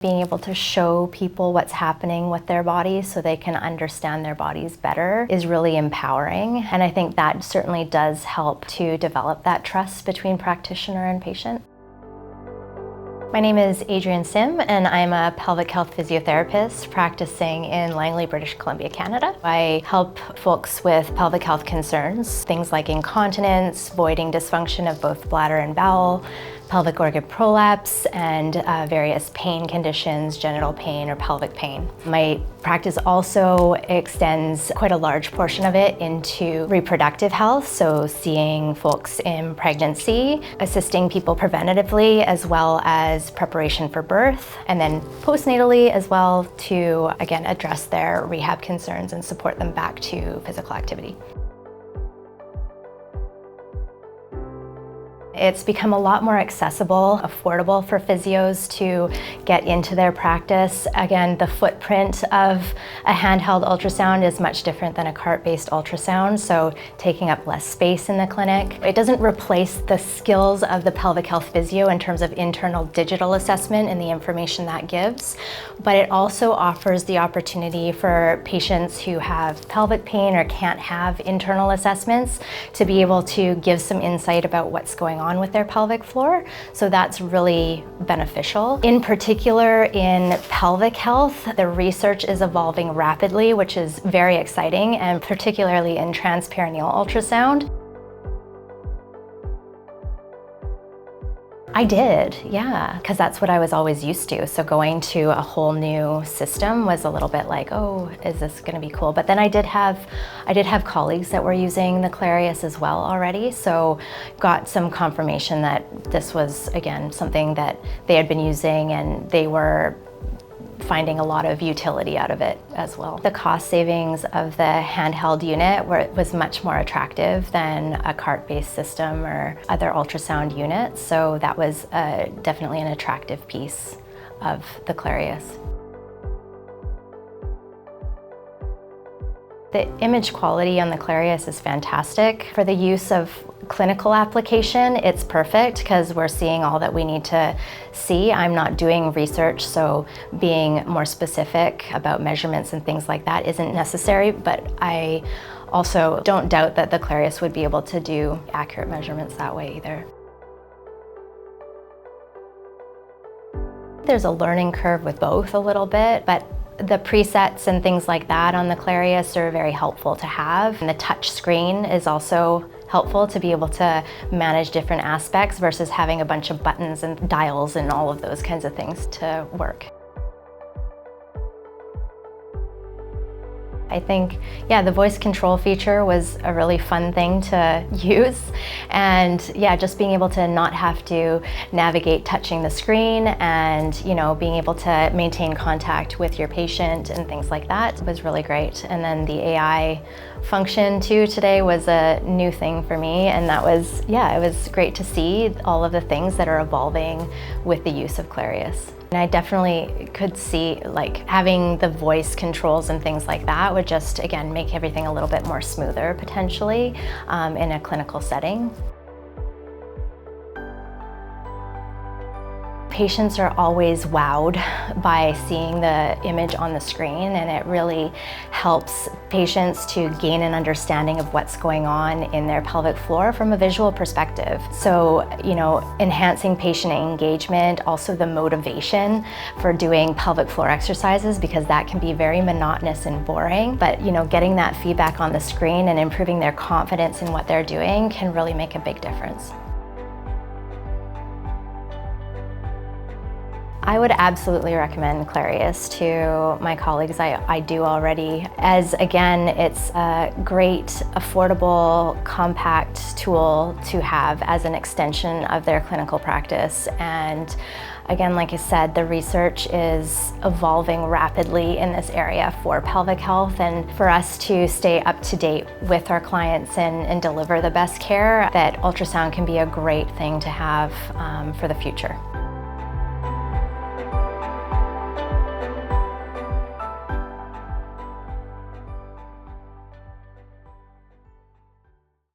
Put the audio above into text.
Being able to show people what's happening with their bodies so they can understand their bodies better is really empowering. And I think that certainly does help to develop that trust between practitioner and patient. My name is Adrienne Sim, and I'm a pelvic health physiotherapist practicing in Langley, British Columbia, Canada. I help folks with pelvic health concerns, things like incontinence, voiding dysfunction of both bladder and bowel, pelvic organ prolapse, and various pain conditions, genital pain or pelvic pain. My practice also extends quite a large portion of it into reproductive health, so seeing folks in pregnancy, assisting people preventatively, as well as preparation for birth, and then postnatally as well to, again, address their rehab concerns and support them back to physical activity. It's become a lot more accessible, affordable for physios to get into their practice. Again, the footprint of a handheld ultrasound is much different than a cart-based ultrasound, so taking up less space in the clinic. It doesn't replace the skills of the pelvic health physio in terms of internal digital assessment and the information that gives, but it also offers the opportunity for patients who have pelvic pain or can't have internal assessments to be able to give some insight about what's going on with their pelvic floor, so that's really beneficial. In particular, in pelvic health, the research is evolving rapidly, which is very exciting, and particularly in transperineal ultrasound. I did, yeah, because that's what I was always used to. So going to a whole new system was a little bit like, oh, is this going to be cool? But then I did have colleagues that were using the Clarius as well already, so got some confirmation that this was, again, something that they had been using and they were finding a lot of utility out of it as well. The cost savings of the handheld unit was much more attractive than a cart-based system or other ultrasound units, so that was definitely an attractive piece of the Clarius. The image quality on the Clarius is fantastic. For the use of clinical application, it's perfect because we're seeing all that we need to see. I'm not doing research, so being more specific about measurements and things like that isn't necessary, but I also don't doubt that the Clarius would be able to do accurate measurements that way either. There's a learning curve with both a little bit, but the presets and things like that on the Clarius are very helpful to have. And the touch screen is also helpful to be able to manage different aspects versus having a bunch of buttons and dials and all of those kinds of things to work. I think, yeah, the voice control feature was a really fun thing to use. And yeah, just being able to not have to navigate touching the screen and, you know, being able to maintain contact with your patient and things like that was really great. And then the AI function too today was a new thing for me, and that was, yeah, it was great to see all of the things that are evolving with the use of Clarius. And I definitely could see like having the voice controls and things like that would just, again, make everything a little bit more smoother potentially in a clinical setting. Patients are always wowed by seeing the image on the screen, and it really helps patients to gain an understanding of what's going on in their pelvic floor from a visual perspective. So, you know, enhancing patient engagement, also the motivation for doing pelvic floor exercises, because that can be very monotonous and boring. But, you know, getting that feedback on the screen and improving their confidence in what they're doing can really make a big difference. I would absolutely recommend Clarius to my colleagues. I do already, as again, it's a great, affordable, compact tool to have as an extension of their clinical practice. And again, like I said, the research is evolving rapidly in this area for pelvic health, and for us to stay up to date with our clients and deliver the best care, that ultrasound can be a great thing to have for the future.